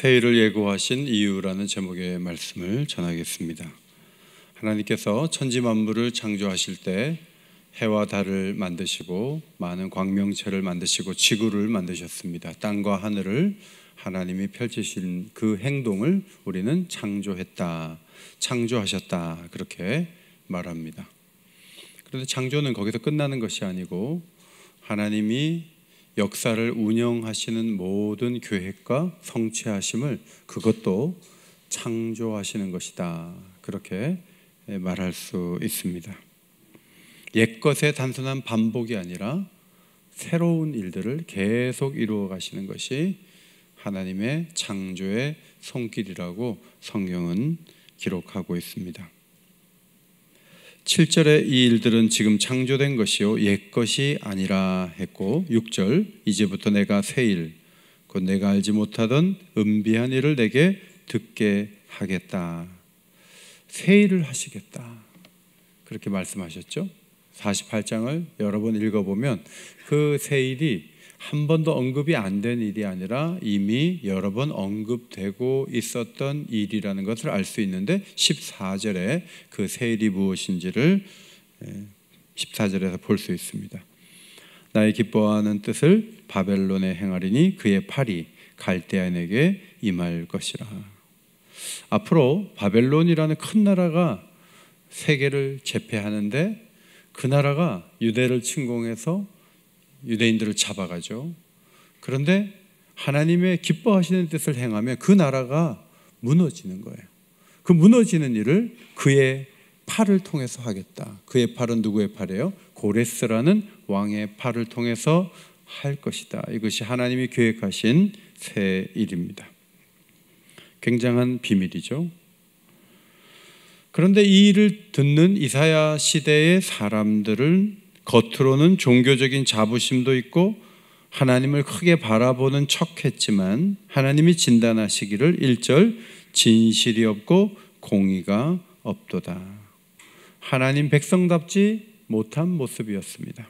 새해를 예고하신 이유라는 제목의 말씀을 전하겠습니다. 하나님께서 천지 만물을 창조하실 때 해와 달을 만드시고 많은 광명체를 만드시고 지구를 만드셨습니다. 땅과 하늘을 하나님이 펼치신 그 행동을 우리는 창조하셨다 그렇게 말합니다. 그런데 창조는 거기서 끝나는 것이 아니고 하나님이 역사를 운영하시는 모든 계획과 성취하심을 그것도 창조하시는 것이다 그렇게 말할 수 있습니다. 옛것의 단순한 반복이 아니라 새로운 일들을 계속 이루어 가시는 것이 하나님의 창조의 손길이라고 성경은 기록하고 있습니다. 7절에 이 일들은 지금 창조된 것이요 옛것이 아니라 했고 6절 이제부터 내가 새 일 곧 내가 알지 못하던 은비한 일을 내게 듣게 하겠다. 새 일을 하시겠다 그렇게 말씀하셨죠. 48장을 여러 번 읽어보면 그 새 일이 한 번도 언급이 안 된 일이 아니라 이미 여러 번 언급되고 있었던 일이라는 것을 알 수 있는데 14절에 그 새 일이 무엇인지를 14절에서 볼 수 있습니다. 나의 기뻐하는 뜻을 바벨론에 행하리니 그의 팔이 갈대아인에게 임할 것이라. 앞으로 바벨론이라는 큰 나라가 세계를 제패하는데 그 나라가 유대를 침공해서 유대인들을 잡아가죠. 그런데 하나님의 기뻐하시는 뜻을 행하면 그 나라가 무너지는 거예요. 그 무너지는 일을 그의 팔을 통해서 하겠다. 그의 팔은 누구의 팔이에요? 고레스라는 왕의 팔을 통해서 할 것이다. 이것이 하나님이 계획하신 새 일입니다. 굉장한 비밀이죠. 그런데 이 일을 듣는 이사야 시대의 사람들은 겉으로는 종교적인 자부심도 있고 하나님을 크게 바라보는 척했지만 하나님이 진단하시기를 1절 진실이 없고 공의가 없도다. 하나님 백성답지 못한 모습이었습니다.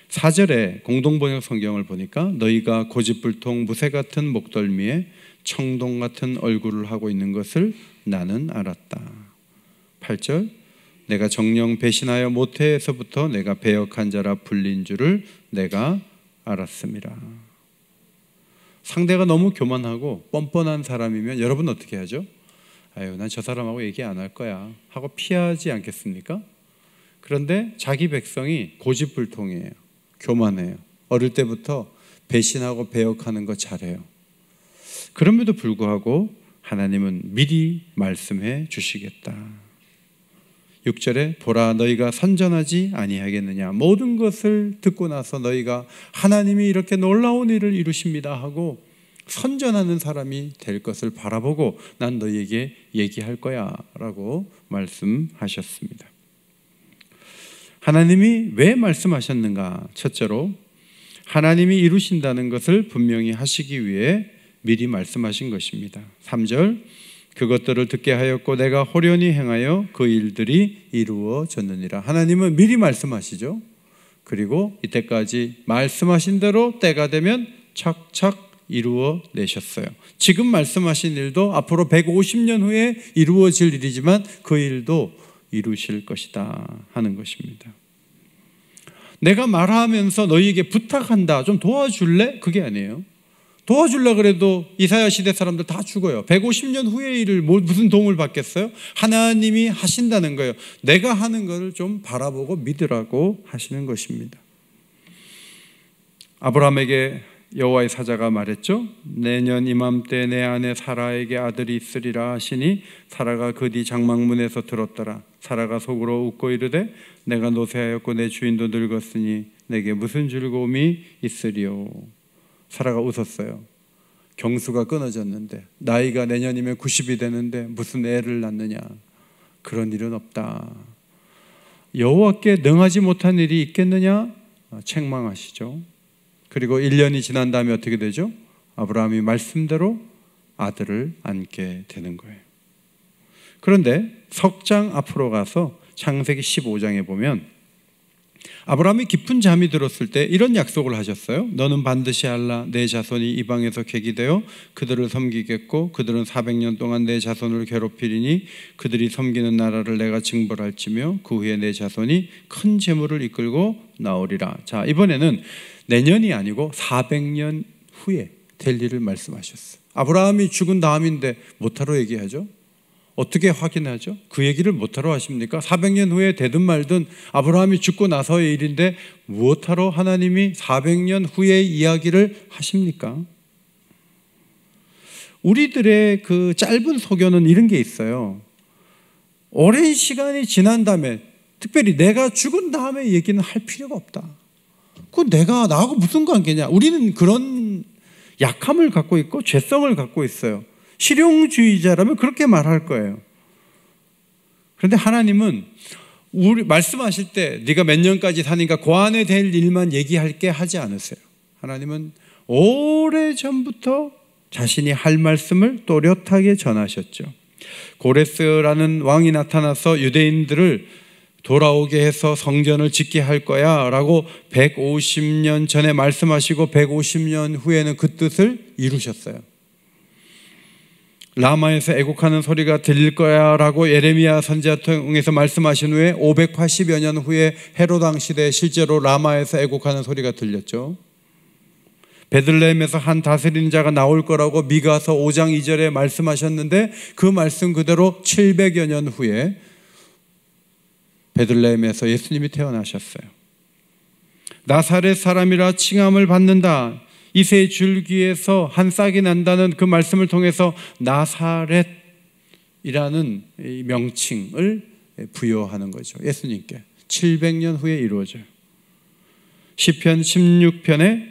4절에 공동번역 성경을 보니까 너희가 고집불통 무새 같은 목덜미에 청동 같은 얼굴을 하고 있는 것을 나는 알았다. 8절 내가 정령 배신하여 모태에서부터 내가 배역한 자라 불린 줄을 내가 알았습니다. 상대가 너무 교만하고 뻔뻔한 사람이면 여러분 어떻게 하죠? 아유, 난 저 사람하고 얘기 안 할 거야 하고 피하지 않겠습니까? 그런데 자기 백성이 고집불통이에요. 교만해요. 어릴 때부터 배신하고 배역하는 거 잘해요. 그럼에도 불구하고 하나님은 미리 말씀해 주시겠다. 6절에 보라 너희가 선전하지 아니하겠느냐. 모든 것을 듣고 나서 너희가 하나님이 이렇게 놀라운 일을 이루십니다 하고 선전하는 사람이 될 것을 바라보고 난 너희에게 얘기할 거야 라고 말씀하셨습니다. 하나님이 왜 말씀하셨는가? 첫째로 하나님이 이루신다는 것을 분명히 하시기 위해 미리 말씀하신 것입니다. 3절 그것들을 듣게 하였고 내가 호련히 행하여 그 일들이 이루어졌느니라. 하나님은 미리 말씀하시죠. 그리고 이때까지 말씀하신 대로 때가 되면 착착 이루어내셨어요. 지금 말씀하신 일도 앞으로 150년 후에 이루어질 일이지만 그 일도 이루실 것이다 하는 것입니다. 내가 말하면서 너희에게 부탁한다 좀 도와줄래? 그게 아니에요. 도와주려고 그래도 이사야 시대 사람들 다 죽어요. 150년 후의 일을 무슨 도움을 받겠어요? 하나님이 하신다는 거예요. 내가 하는 것을 좀 바라보고 믿으라고 하시는 것입니다. 아브라함에게 여호와의 사자가 말했죠. 내년 이맘때 내 아내 사라에게 아들이 있으리라 하시니 사라가 그 뒤 장막문에서 들었더라. 사라가 속으로 웃고 이르되 내가 노쇠하였고 내 주인도 늙었으니 내게 무슨 즐거움이 있으리요. 사라가 웃었어요. 경수가 끊어졌는데 나이가 내년이면 90이 되는데 무슨 애를 낳느냐. 그런 일은 없다. 여호와께 능하지 못한 일이 있겠느냐? 책망하시죠. 그리고 1년이 지난 다음에 어떻게 되죠? 아브라함이 말씀대로 아들을 안게 되는 거예요. 그런데 석장 앞으로 가서 창세기 15장에 보면 아브라함이 깊은 잠이 들었을 때 이런 약속을 하셨어요. 너는 반드시 알라. 내 자손이 이방에서 객이 되어 그들을 섬기겠고 그들은 400년 동안 내 자손을 괴롭히리니 그들이 섬기는 나라를 내가 징벌할지며 그 후에 내 자손이 큰 재물을 이끌고 나오리라. 자, 이번에는 내년이 아니고 400년 후에 될 일을 말씀하셨어요. 아브라함이 죽은 다음인데 못하러 얘기하죠? 어떻게 확인하죠? 그 얘기를 못하러 하십니까? 400년 후에 되든 말든 아브라함이 죽고 나서의 일인데 무엇하러 하나님이 400년 후의 이야기를 하십니까? 우리들의 그 짧은 소견은 이런 게 있어요. 오랜 시간이 지난 다음에, 특별히 내가 죽은 다음에 얘기는 할 필요가 없다. 그건 나하고 무슨 관계냐? 우리는 그런 약함을 갖고 있고 죄성을 갖고 있어요. 실용주의자라면 그렇게 말할 거예요. 그런데 하나님은 우리 말씀하실 때 네가 몇 년까지 사니까 그 안에 될 일만 얘기할게 하지 않으세요. 하나님은 오래전부터 자신이 할 말씀을 또렷하게 전하셨죠. 고레스라는 왕이 나타나서 유대인들을 돌아오게 해서 성전을 짓게 할 거야 라고 150년 전에 말씀하시고 150년 후에는 그 뜻을 이루셨어요. 라마에서 애곡하는 소리가 들릴 거야 라고 예레미야 선지자 통해서 말씀하신 후에 580여 년 후에 헤롯 왕 시대에 실제로 라마에서 애곡하는 소리가 들렸죠. 베들레헴에서 한 다스리는 자가 나올 거라고 미가서 5장 2절에 말씀하셨는데 그 말씀 그대로 700여 년 후에 베들레헴에서 예수님이 태어나셨어요. 나사렛 사람이라 칭함을 받는다. 이새 줄기에서 한 싹이 난다는 그 말씀을 통해서 나사렛이라는 명칭을 부여하는 거죠. 예수님께 700년 후에 이루어져요. 시편 16편에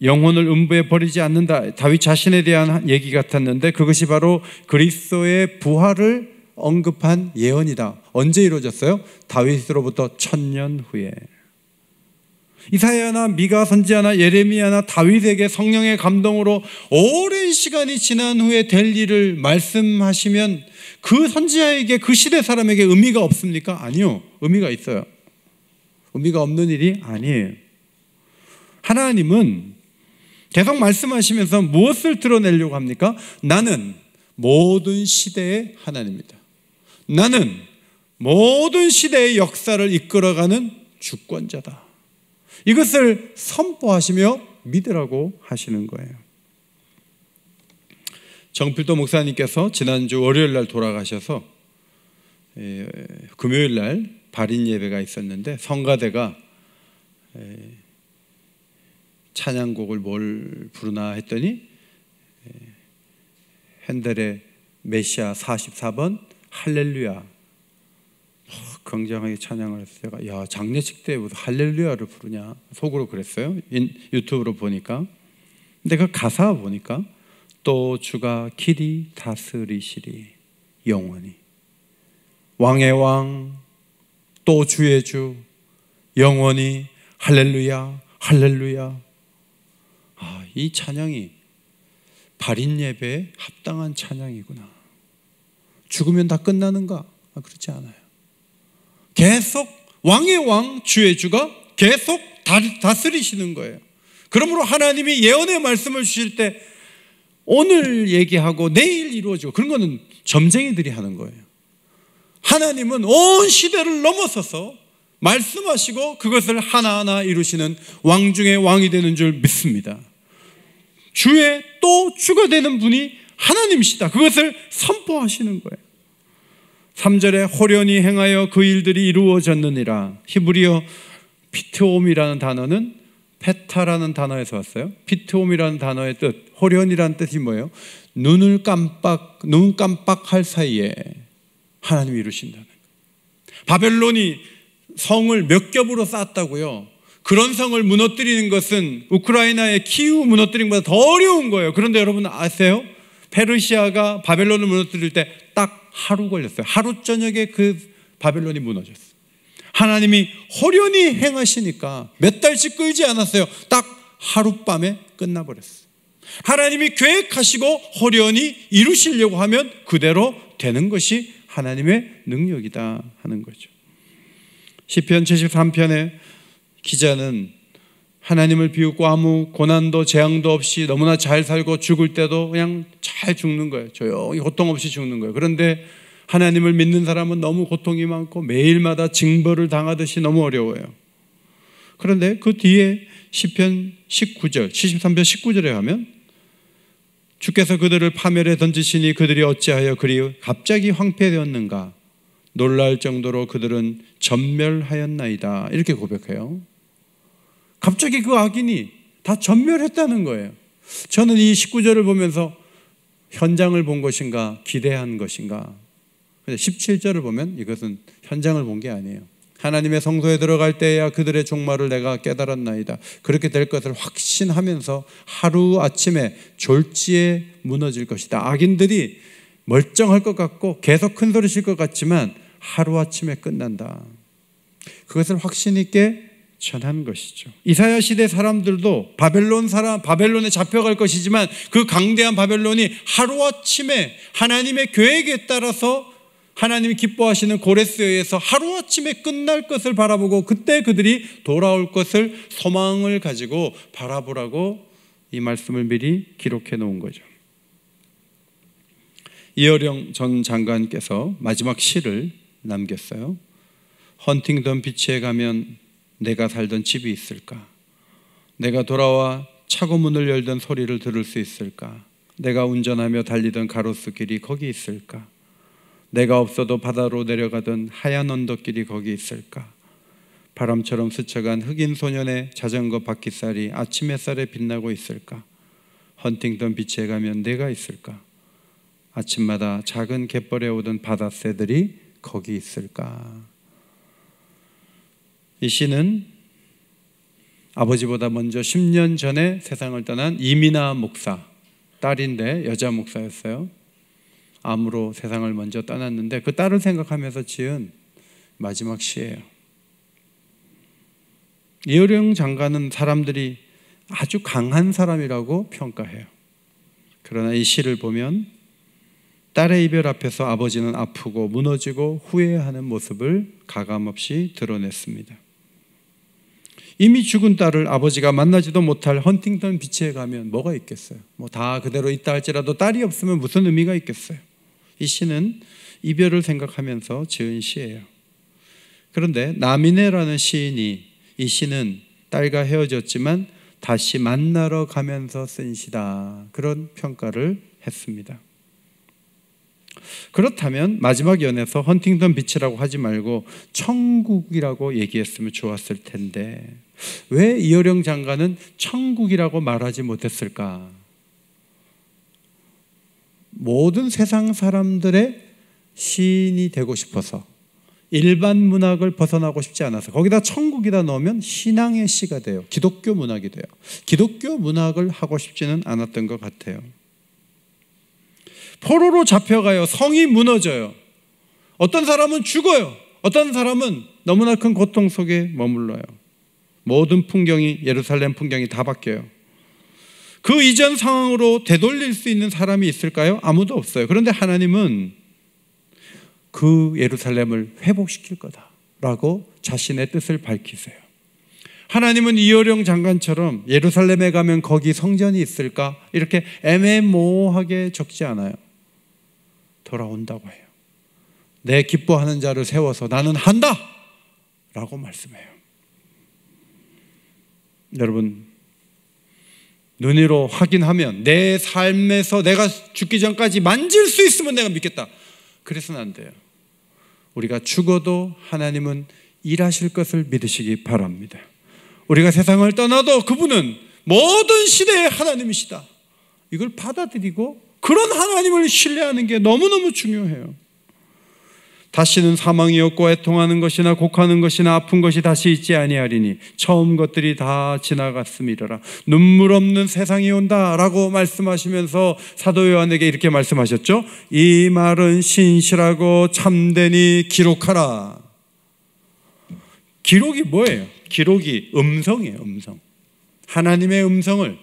영혼을 음부에 버리지 않는다. 다윗 자신에 대한 얘기 같았는데 그것이 바로 그리스도의 부활을 언급한 예언이다. 언제 이루어졌어요? 다윗으로부터 1000년 후에. 이사야나 미가 선지자나 예레미야나 다윗에게 성령의 감동으로 오랜 시간이 지난 후에 될 일을 말씀하시면 그 선지자에게, 그 시대 사람에게 의미가 없습니까? 아니요, 의미가 있어요. 의미가 없는 일이 아니에요. 하나님은 계속 말씀하시면서 무엇을 드러내려고 합니까? 나는 모든 시대의 하나님이다. 나는 모든 시대의 역사를 이끌어가는 주권자다. 이것을 선포하시며 믿으라고 하시는 거예요. 정필도 목사님께서 지난주 월요일 날 돌아가셔서 금요일 날 발인 예배가 있었는데 성가대가 찬양곡을 뭘 부르나 했더니 핸델의 메시아 44번 할렐루야 굉장하게 찬양을 했어요. 제가 야, 장례식 때 할렐루야를 부르냐 속으로 그랬어요. 유튜브로 보니까. 근데 그 가사 보니까 또 주가 길이 다스리시리 영원히, 왕의 왕 또 주의 주 영원히 할렐루야 할렐루야. 이 찬양이 발인 예배에 합당한 찬양이구나. 죽으면 다 끝나는가? 그렇지 않아요. 계속 왕의 왕 주의 주가 계속 다스리시는 거예요. 그러므로 하나님이 예언의 말씀을 주실 때 오늘 얘기하고 내일 이루어지고 그런 거는 점쟁이들이 하는 거예요. 하나님은 온 시대를 넘어서서 말씀하시고 그것을 하나하나 이루시는 왕 중에 왕이 되는 줄 믿습니다. 주의 또 주가 되는 분이 하나님이시다. 그것을 선포하시는 거예요. 3절에 호련히 행하여 그 일들이 이루어졌느니라. 히브리어 피트옴이라는 단어는 페타라는 단어에서 왔어요. 피트옴이라는 단어의 뜻, 호련이라는 뜻이 뭐예요? 눈 깜빡할 사이에 하나님이 이루신다는 거예요. 바벨론이 성을 몇 겹으로 쌓았다고요. 그런 성을 무너뜨리는 것은 우크라이나의 키우 무너뜨리는 것보다 더 어려운 거예요. 그런데 여러분 아세요? 페르시아가 바벨론을 무너뜨릴 때 딱 하루 걸렸어요. 하루 저녁에 그 바벨론이 무너졌어요. 하나님이 호련히 행하시니까 몇 달씩 끌지 않았어요. 딱 하룻밤에 끝나버렸어요. 하나님이 계획하시고 호련히 이루시려고 하면 그대로 되는 것이 하나님의 능력이다 하는 거죠. 시편 73편의 기자는 하나님을 비웃고 아무 고난도 재앙도 없이 너무나 잘 살고 죽을 때도 그냥 잘 죽는 거예요. 조용히 고통 없이 죽는 거예요. 그런데 하나님을 믿는 사람은 너무 고통이 많고 매일마다 징벌을 당하듯이 너무 어려워요. 그런데 그 뒤에 시편 19절, 73편 19절에 가면 주께서 그들을 파멸에 던지시니 그들이 어찌하여 그리 갑자기 황폐되었는가? 놀랄 정도로 그들은 전멸하였나이다. 이렇게 고백해요. 갑자기 그 악인이 다 전멸했다는 거예요. 저는 이 19절을 보면서 현장을 본 것인가 기대한 것인가. 17절을 보면 이것은 현장을 본 게 아니에요. 하나님의 성소에 들어갈 때야 그들의 종말을 내가 깨달았나이다. 그렇게 될 것을 확신하면서 하루아침에 졸지에 무너질 것이다. 악인들이 멀쩡할 것 같고 계속 큰 소리 칠 것 같지만 하루아침에 끝난다. 그것을 확신 있게 전한 것이죠. 이사야 시대 사람들도 바벨론에 잡혀갈 것이지만 그 강대한 바벨론이 하루아침에 하나님의 계획에 따라서 하나님이 기뻐하시는 고레스에 의해서 하루아침에 끝날 것을 바라보고 그때 그들이 돌아올 것을 소망을 가지고 바라보라고 이 말씀을 미리 기록해 놓은 거죠. 이어령 전 장관께서 마지막 시를 남겼어요. 헌팅턴 비치에 가면 내가 살던 집이 있을까? 내가 돌아와 차고 문을 열던 소리를 들을 수 있을까? 내가 운전하며 달리던 가로수길이 거기 있을까? 내가 없어도 바다로 내려가던 하얀 언덕길이 거기 있을까? 바람처럼 스쳐간 흑인 소년의 자전거 바퀴살이 아침 햇살에 빛나고 있을까? 헌팅턴 비치에 가면 내가 있을까? 아침마다 작은 갯벌에 오던 바다새들이 거기 있을까? 이 시는 아버지보다 먼저 10년 전에 세상을 떠난 이미나 목사 딸인데 여자 목사였어요. 암으로 세상을 먼저 떠났는데 그 딸을 생각하면서 지은 마지막 시예요. 이어령 장가는 사람들이 아주 강한 사람이라고 평가해요. 그러나 이 시를 보면 딸의 이별 앞에서 아버지는 아프고 무너지고 후회하는 모습을 가감없이 드러냈습니다. 이미 죽은 딸을 아버지가 만나지도 못할 헌팅턴 비치에 가면 뭐가 있겠어요? 뭐 다 그대로 있다 할지라도 딸이 없으면 무슨 의미가 있겠어요? 이 시는 이별을 생각하면서 지은 시예요. 그런데 나미네라는 시인이 이 시는 딸과 헤어졌지만 다시 만나러 가면서 쓴 시다, 그런 평가를 했습니다. 그렇다면 마지막 연에서 헌팅턴 비치라고 하지 말고 천국이라고 얘기했으면 좋았을 텐데 왜 이어령 장가는 천국이라고 말하지 못했을까? 모든 세상 사람들의 시인이 되고 싶어서 일반 문학을 벗어나고 싶지 않아서 거기다 천국이다 넣으면 신앙의 시가 돼요. 기독교 문학이 돼요. 기독교 문학을 하고 싶지는 않았던 것 같아요. 포로로 잡혀가요. 성이 무너져요. 어떤 사람은 죽어요. 어떤 사람은 너무나 큰 고통 속에 머물러요. 모든 풍경이, 예루살렘 풍경이 다 바뀌어요. 그 이전 상황으로 되돌릴 수 있는 사람이 있을까요? 아무도 없어요. 그런데 하나님은 그 예루살렘을 회복시킬 거다라고 자신의 뜻을 밝히세요. 하나님은 이어령 장관처럼 예루살렘에 가면 거기 성전이 있을까? 이렇게 애매모호하게 적지 않아요. 돌아온다고 해요. 내 기뻐하는 자를 세워서 나는 한다! 라고 말씀해요. 여러분, 눈으로 확인하면 내 삶에서 내가 죽기 전까지 만질 수 있으면 내가 믿겠다. 그래서는 안 돼요. 우리가 죽어도 하나님은 일하실 것을 믿으시기 바랍니다. 우리가 세상을 떠나도 그분은 모든 시대의 하나님이시다. 이걸 받아들이고 그런 하나님을 신뢰하는 게 너무너무 중요해요. 다시는 사망이 없고 애통하는 것이나 곡하는 것이나 아픈 것이 다시 있지 아니하리니 처음 것들이 다 지나갔음이로라. 눈물 없는 세상이 온다라고 말씀하시면서 사도 요한에게 이렇게 말씀하셨죠. 이 말은 신실하고 참되니 기록하라. 기록이 뭐예요? 기록이 음성이에요. 음성. 하나님의 음성을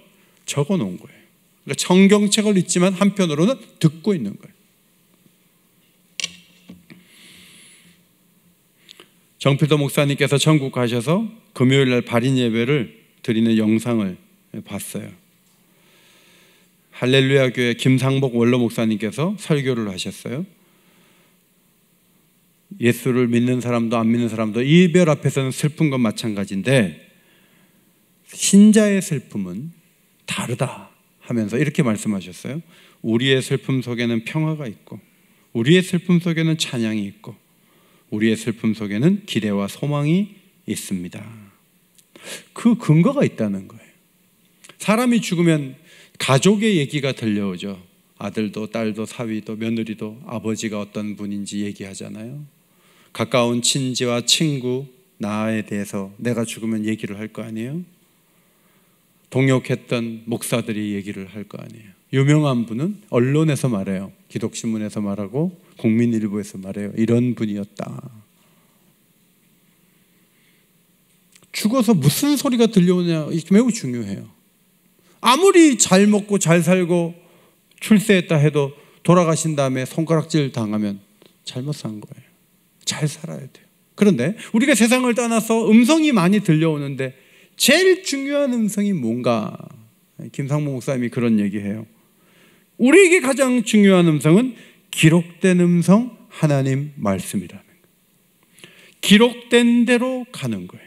적어 놓은 거예요. 그러니까 성경책을 읽지만 한편으로는 듣고 있는 거예요. 정필도 목사님께서 전국 가셔서 금요일 날 발인 예배를 드리는 영상을 봤어요. 할렐루야 교회 김상복 원로 목사님께서 설교를 하셨어요. 예수를 믿는 사람도 안 믿는 사람도 이별 앞에서는 슬픈 건 마찬가지인데 신자의 슬픔은 다르다 하면서 이렇게 말씀하셨어요. 우리의 슬픔 속에는 평화가 있고, 우리의 슬픔 속에는 찬양이 있고, 우리의 슬픔 속에는 기대와 소망이 있습니다. 그 근거가 있다는 거예요. 사람이 죽으면 가족의 얘기가 들려오죠. 아들도 딸도 사위도 며느리도 아버지가 어떤 분인지 얘기하잖아요. 가까운 친지와 친구, 나에 대해서 내가 죽으면 얘기를 할 거 아니에요. 동역했던 목사들이 얘기를 할 거 아니에요. 유명한 분은 언론에서 말해요. 기독신문에서 말하고 국민일보에서 말해요. 이런 분이었다. 죽어서 무슨 소리가 들려오냐, 이게 매우 중요해요. 아무리 잘 먹고 잘 살고 출세했다 해도 돌아가신 다음에 손가락질 당하면 잘못 산 거예요. 잘 살아야 돼요. 그런데 우리가 세상을 떠나서 음성이 많이 들려오는데 제일 중요한 음성이 뭔가? 김상봉 목사님이 그런 얘기해요. 우리에게 가장 중요한 음성은 기록된 음성, 하나님 말씀이라는 거예요. 기록된 대로 가는 거예요.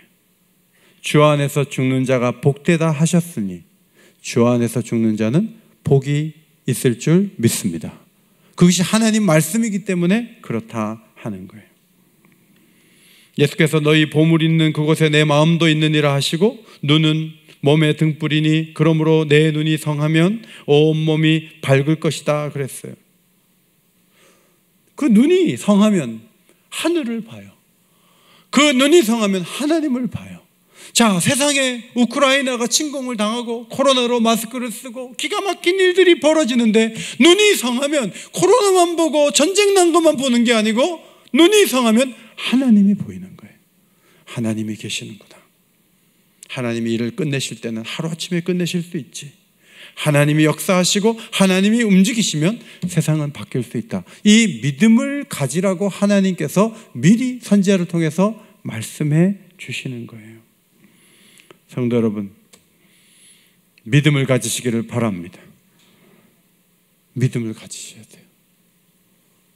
주 안에서 죽는 자가 복되다 하셨으니 주 안에서 죽는 자는 복이 있을 줄 믿습니다. 그것이 하나님 말씀이기 때문에 그렇다 하는 거예요. 예수께서 너희 보물 있는 그곳에 내 마음도 있느니라 하시고 눈은 몸의 등불이니 그러므로 내 눈이 성하면 온몸이 밝을 것이다 그랬어요. 그 눈이 성하면 하늘을 봐요. 그 눈이 성하면 하나님을 봐요. 자, 세상에 우크라이나가 침공을 당하고 코로나로 마스크를 쓰고 기가 막힌 일들이 벌어지는데 눈이 성하면 코로나만 보고 전쟁 난 것만 보는 게 아니고 눈이 성하면 하나님이 보이는 거예요. 하나님이 계시는구나. 하나님이 일을 끝내실 때는 하루아침에 끝내실 수 있지. 하나님이 역사하시고 하나님이 움직이시면 세상은 바뀔 수 있다. 이 믿음을 가지라고 하나님께서 미리 선지자를 통해서 말씀해 주시는 거예요. 성도 여러분, 믿음을 가지시기를 바랍니다. 믿음을 가지셔야 돼요.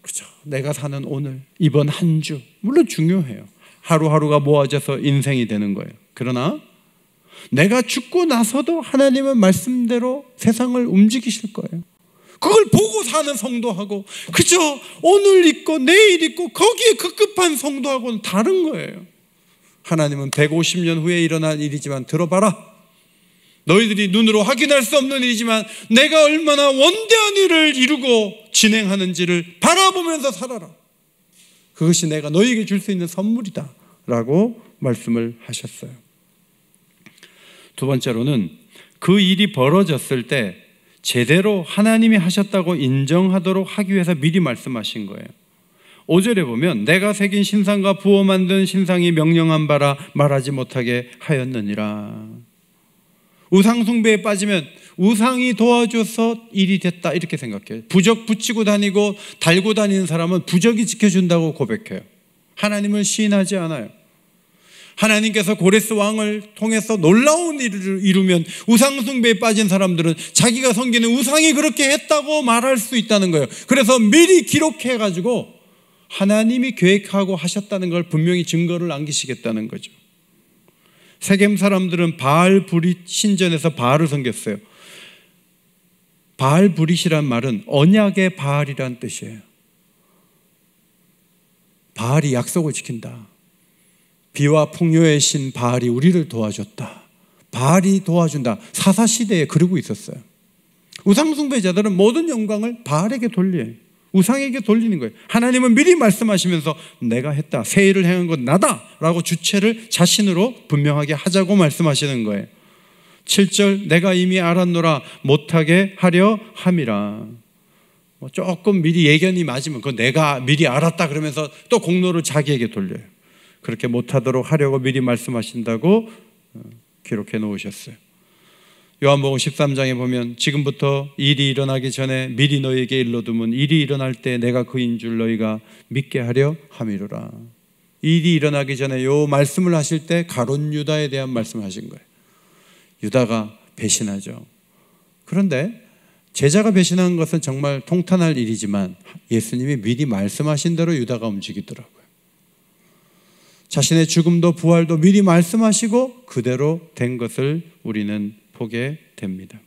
그죠? 내가 사는 오늘, 이번 한 주, 물론 중요해요. 하루하루가 모아져서 인생이 되는 거예요. 그러나 내가 죽고 나서도 하나님은 말씀대로 세상을 움직이실 거예요. 그걸 보고 사는 성도하고 그저 오늘 있고 내일 있고 거기에 급급한 성도하고는 다른 거예요. 하나님은 150년 후에 일어날 일이지만 들어봐라. 너희들이 눈으로 확인할 수 없는 일이지만 내가 얼마나 원대한 일을 이루고 진행하는지를 바라보면서 살아라. 그것이 내가 너희에게 줄 수 있는 선물이다 라고 말씀을 하셨어요. 두 번째로는 그 일이 벌어졌을 때 제대로 하나님이 하셨다고 인정하도록 하기 위해서 미리 말씀하신 거예요. 5절에 보면 내가 새긴 신상과 부어 만든 신상이 명령한 바라 말하지 못하게 하였느니라. 우상 숭배에 빠지면 우상이 도와줘서 일이 됐다 이렇게 생각해요. 부적 붙이고 다니고 달고 다니는 사람은 부적이 지켜준다고 고백해요. 하나님을 시인하지 않아요. 하나님께서 고레스 왕을 통해서 놀라운 일을 이루면 우상 숭배에 빠진 사람들은 자기가 섬기는 우상이 그렇게 했다고 말할 수 있다는 거예요. 그래서 미리 기록해가지고 하나님이 계획하고 하셨다는 걸 분명히 증거를 남기시겠다는 거죠. 세겜 사람들은 바알브릿 신전에서 바알을 섬겼어요. 바알브릿이란 말은 언약의 바알이란 뜻이에요. 바알이 약속을 지킨다. 비와 풍요의 신 바알이 우리를 도와줬다. 바알이 도와준다. 사사시대에 그러고 있었어요. 우상숭배자들은 모든 영광을 바알에게 돌려요. 우상에게 돌리는 거예요. 하나님은 미리 말씀하시면서 내가 했다, 새 일을 행한 건 나다 라고 주체를 자신으로 분명하게 하자고 말씀하시는 거예요. 7절 내가 이미 알았노라 못하게 하려 함이라. 조금 미리 예견이 맞으면 그건 내가 미리 알았다 그러면서 또 공로를 자기에게 돌려요. 그렇게 못하도록 하려고 미리 말씀하신다고 기록해 놓으셨어요. 요한복음 13장에 보면 지금부터 일이 일어나기 전에 미리 너희에게 일러두면 일이 일어날 때 내가 그인 줄 너희가 믿게 하려 함이로라. 일이 일어나기 전에 요 말씀을 하실 때 가룟 유다에 대한 말씀을 하신 거예요. 유다가 배신하죠. 그런데 제자가 배신한 것은 정말 통탄할 일이지만 예수님이 미리 말씀하신 대로 유다가 움직이더라고요. 자신의 죽음도 부활도 미리 말씀하시고 그대로 된 것을 우리는 보게 됩니다.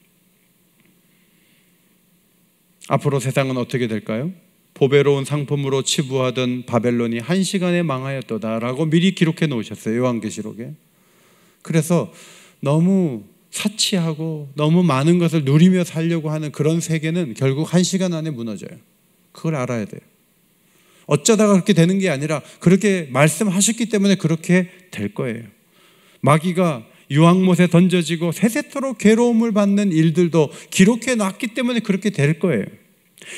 앞으로 세상은 어떻게 될까요? 보배로운 상품으로 치부하던 바벨론이 한 시간에 망하였도다라고 미리 기록해 놓으셨어요. 요한계시록에. 그래서 너무 사치하고 너무 많은 것을 누리며 살려고 하는 그런 세계는 결국 한 시간 안에 무너져요. 그걸 알아야 돼요. 어쩌다가 그렇게 되는 게 아니라 그렇게 말씀하셨기 때문에 그렇게 될 거예요. 마귀가 유황못에 던져지고 세세토록 괴로움을 받는 일들도 기록해 놨기 때문에 그렇게 될 거예요.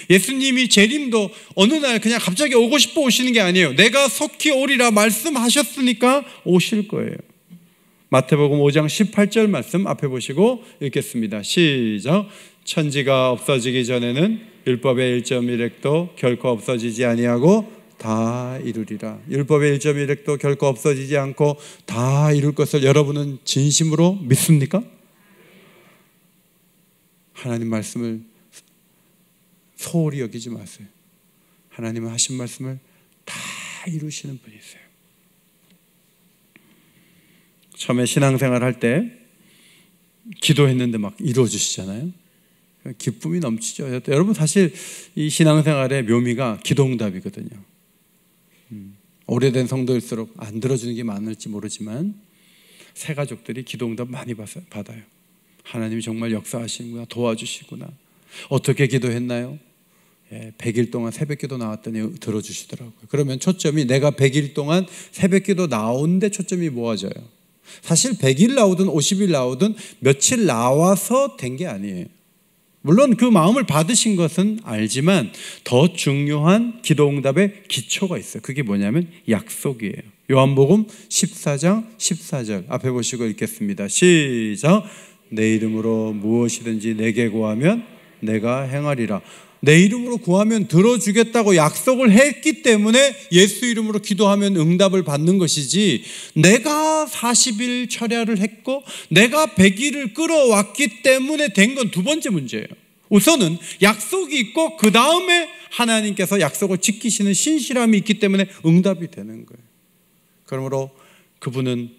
예수님이 재림도 어느 날 그냥 갑자기 오고 싶어 오시는 게 아니에요. 내가 속히 오리라 말씀하셨으니까 오실 거예요. 마태복음 5장 18절 말씀 앞에 보시고 읽겠습니다. 시작. 천지가 없어지기 전에는 율법의 1.1획도 결코 없어지지 아니하고 다 이루리라. 율법의 1.1획도 결코 없어지지 않고 다 이룰 것을 여러분은 진심으로 믿습니까? 하나님 말씀을 소홀히 여기지 마세요. 하나님은 하신 말씀을 다 이루시는 분이세요. 처음에 신앙생활 할 때 기도했는데 막 이루어지시잖아요. 기쁨이 넘치죠. 여러분 사실 이 신앙생활의 묘미가 기도응답이거든요. 오래된 성도일수록 안 들어주는 게 많을지 모르지만 새 가족들이 기도응답 많이 받아요. 하나님이 정말 역사하시는구나, 도와주시구나. 어떻게 기도했나요? 100일 동안 새벽기도 나왔더니 들어주시더라고요. 그러면 초점이 내가 100일 동안 새벽기도 나오는데 초점이 모아져요. 사실 100일 나오든 50일 나오든 며칠 나와서 된 게 아니에요. 물론 그 마음을 받으신 것은 알지만 더 중요한 기도응답의 기초가 있어요. 그게 뭐냐면 약속이에요. 요한복음 14장 14절 앞에 보시고 읽겠습니다. 시작. 내 이름으로 무엇이든지 내게 구하면 내가 행하리라. 내 이름으로 구하면 들어주겠다고 약속을 했기 때문에 예수 이름으로 기도하면 응답을 받는 것이지, 내가 40일 철야를 했고 내가 100일을 끌어왔기 때문에 된 건 두 번째 문제예요. 우선은 약속이 있고 그 다음에 하나님께서 약속을 지키시는 신실함이 있기 때문에 응답이 되는 거예요. 그러므로 그분은,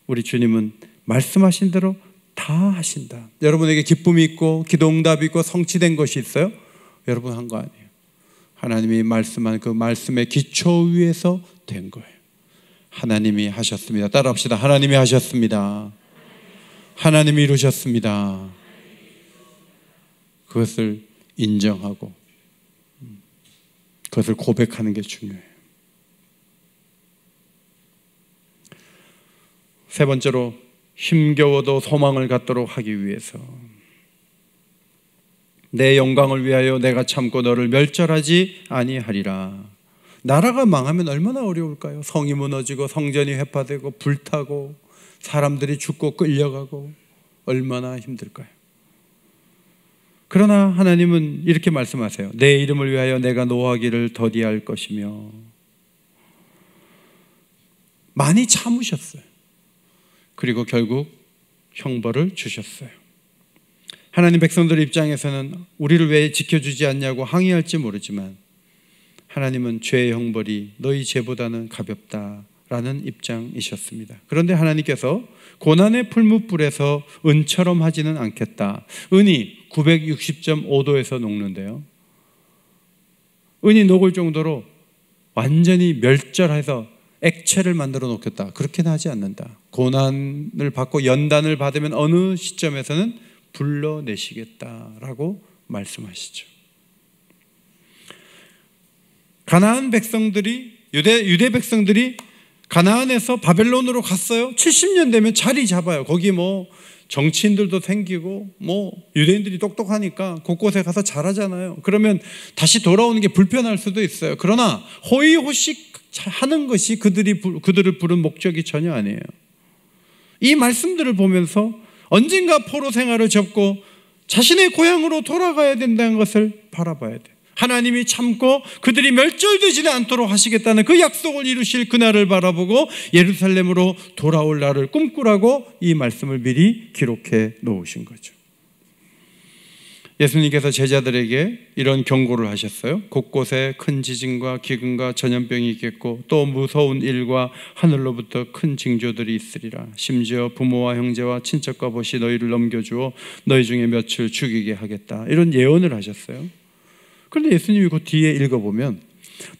우리 주님은 말씀하신 대로 다 하신다. 여러분에게 기쁨이 있고 기도 응답이 있고 성취된 것이 있어요? 여러분 한 거 아니에요. 하나님이 말씀한 그 말씀의 기초 위에서 된 거예요. 하나님이 하셨습니다. 따라합시다. 하나님이 하셨습니다. 하나님이 이루셨습니다. 그것을 인정하고 그것을 고백하는 게 중요해요. 세 번째로, 힘겨워도 소망을 갖도록 하기 위해서, 내 영광을 위하여 내가 참고 너를 멸절하지 아니하리라. 나라가 망하면 얼마나 어려울까요? 성이 무너지고 성전이 회파되고 불타고 사람들이 죽고 끌려가고 얼마나 힘들까요? 그러나 하나님은 이렇게 말씀하세요. 내 이름을 위하여 내가 노하기를 더디할 것이며. 많이 참으셨어요. 그리고 결국 형벌을 주셨어요. 하나님 백성들 입장에서는 우리를 왜 지켜주지 않냐고 항의할지 모르지만 하나님은 죄의 형벌이 너희 죄보다는 가볍다라는 입장이셨습니다. 그런데 하나님께서 고난의 풀무불에서 은처럼 하지는 않겠다. 은이 960.5도에서 녹는데요, 은이 녹을 정도로 완전히 멸절해서 액체를 만들어 놓겠다, 그렇게는 하지 않는다. 고난을 받고 연단을 받으면 어느 시점에서는 불러내시겠다라고 말씀하시죠. 가나안 백성들이, 유대 백성들이 가나안에서 바벨론으로 갔어요. 70년 되면 자리 잡아요. 거기 뭐 정치인들도 생기고 뭐 유대인들이 똑똑하니까 곳곳에 가서 잘하잖아요. 그러면 다시 돌아오는 게 불편할 수도 있어요. 그러나 호의호식 하는 것이 그들을 부른 목적이 전혀 아니에요. 이 말씀들을 보면서 언젠가 포로 생활을 접고 자신의 고향으로 돌아가야 된다는 것을 바라봐야 돼요. 하나님이 참고 그들이 멸절되지는 않도록 하시겠다는 그 약속을 이루실 그날을 바라보고 예루살렘으로 돌아올 날을 꿈꾸라고 이 말씀을 미리 기록해 놓으신 거죠. 예수님께서 제자들에게 이런 경고를 하셨어요. 곳곳에 큰 지진과 기근과 전염병이 있겠고 또 무서운 일과 하늘로부터 큰 징조들이 있으리라. 심지어 부모와 형제와 친척과 벗이 너희를 넘겨주어 너희 중에 몇을 죽이게 하겠다. 이런 예언을 하셨어요. 그런데 예수님이 그 뒤에 읽어보면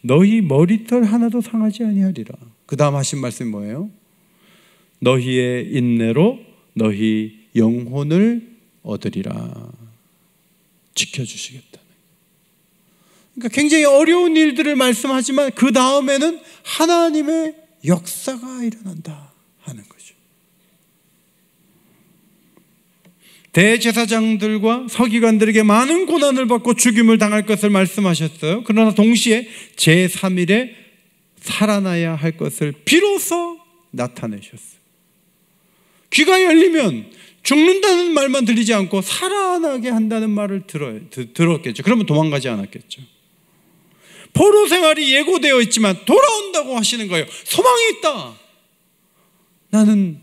너희 머리털 하나도 상하지 아니하리라. 그 다음 하신 말씀이 뭐예요? 너희의 인내로 너희 영혼을 얻으리라. 지켜주시겠다는. 그러니까 굉장히 어려운 일들을 말씀하지만 그 다음에는 하나님의 역사가 일어난다 하는 거죠. 대제사장들과 서기관들에게 많은 고난을 받고 죽임을 당할 것을 말씀하셨어요. 그러나 동시에 제3일에 살아나야 할 것을 비로소 나타내셨어요. 귀가 열리면 죽는다는 말만 들리지 않고 살아나게 한다는 말을 들었겠죠. 그러면 도망가지 않았겠죠. 포로 생활이 예고되어 있지만 돌아온다고 하시는 거예요. 소망이 있다. 나는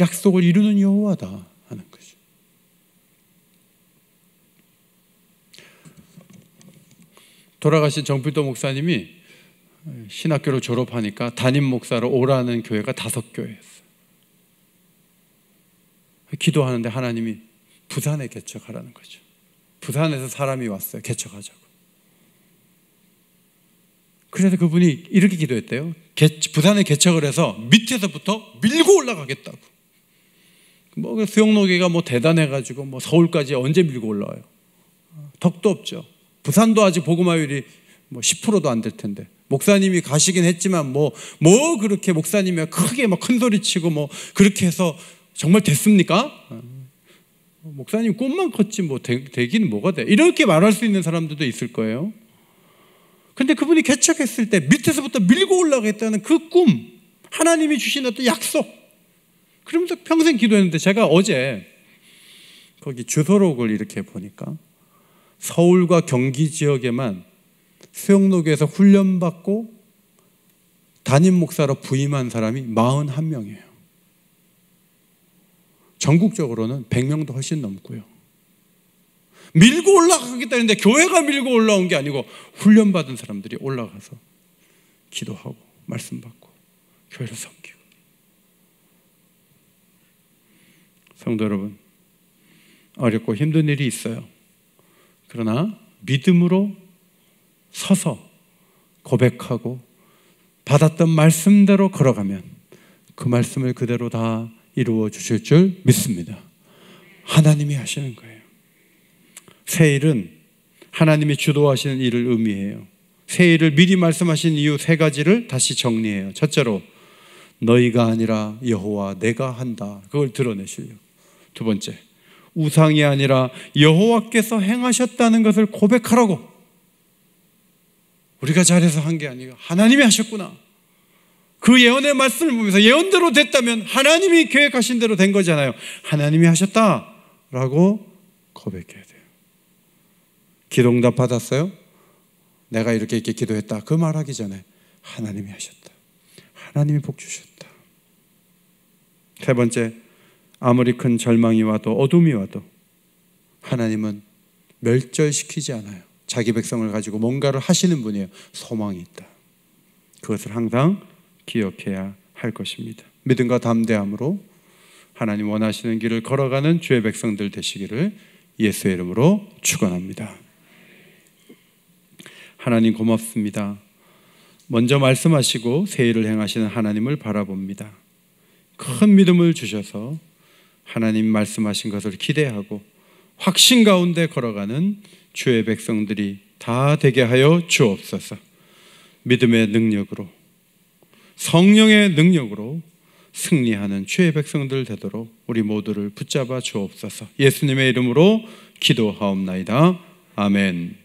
약속을 이루는 여호와다 하는 거죠. 돌아가신 정필도 목사님이 신학교를 졸업하니까 담임 목사로 오라는 교회가 5교회였어요. 기도하는데 하나님이 부산에 개척하라는 거죠. 부산에서 사람이 왔어요. 개척하자고. 그래서 그분이 이렇게 기도했대요. 부산에 개척을 해서 밑에서부터 밀고 올라가겠다고. 뭐 수영노기가 뭐 대단해가지고 뭐 서울까지 언제 밀고 올라와요? 덕도 없죠. 부산도 아직 복음화율이 뭐 10%도 안 될 텐데. 목사님이 가시긴 했지만 뭐 그렇게 목사님이 크게 막 큰 소리 치고 뭐 그렇게 해서 정말 됐습니까? 목사님 꿈만 컸지 뭐 되긴 뭐가 돼? 이렇게 말할 수 있는 사람들도 있을 거예요. 근데 그분이 개척했을 때 밑에서부터 밀고 올라가겠다는 그 꿈, 하나님이 주신 어떤 약속, 그러면서 평생 기도했는데 제가 어제 거기 주소록을 이렇게 보니까 서울과 경기 지역에만 수영로교에서 훈련받고 담임 목사로 부임한 사람이 41명이에요. 전국적으로는 100명도 훨씬 넘고요. 밀고 올라가겠다는데 교회가 밀고 올라온 게 아니고 훈련받은 사람들이 올라가서 기도하고 말씀 받고 교회를 섬기고. 성도 여러분, 어렵고 힘든 일이 있어요. 그러나 믿음으로 서서 고백하고 받았던 말씀대로 걸어가면 그 말씀을 그대로 다 이루어 주실 줄 믿습니다. 하나님이 하시는 거예요. 새 일은 하나님이 주도하시는 일을 의미해요. 새 일을 미리 말씀하신 이유 3가지를 다시 정리해요. 첫째로 너희가 아니라 여호와 내가 한다. 그걸 드러내시려고. 2번째, 우상이 아니라 여호와께서 행하셨다는 것을 고백하라고. 우리가 잘해서 한 게 아니고 하나님이 하셨구나. 그 예언의 말씀을 보면서 예언대로 됐다면 하나님이 계획하신 대로 된 거잖아요. 하나님이 하셨다라고 고백해야 돼요. 기도응답 받았어요? 내가 이렇게 기도했다. 그 말하기 전에 하나님이 하셨다. 하나님이 복 주셨다. 3번째, 아무리 큰 절망이 와도 어둠이 와도 하나님은 멸절시키지 않아요. 자기 백성을 가지고 뭔가를 하시는 분이에요. 소망이 있다. 그것을 항상 기억해야 할 것입니다. 믿음과 담대함으로 하나님 원하시는 길을 걸어가는 주의 백성들 되시기를 예수의 이름으로 축원합니다. 하나님 고맙습니다. 먼저 말씀하시고 새 일을 행하시는 하나님을 바라봅니다. 큰 믿음을 주셔서 하나님 말씀하신 것을 기대하고 확신 가운데 걸어가는 주의 백성들이 다 되게 하여 주옵소서. 믿음의 능력으로, 성령의 능력으로 승리하는 주의 백성들 되도록 우리 모두를 붙잡아 주옵소서. 예수님의 이름으로 기도하옵나이다. 아멘.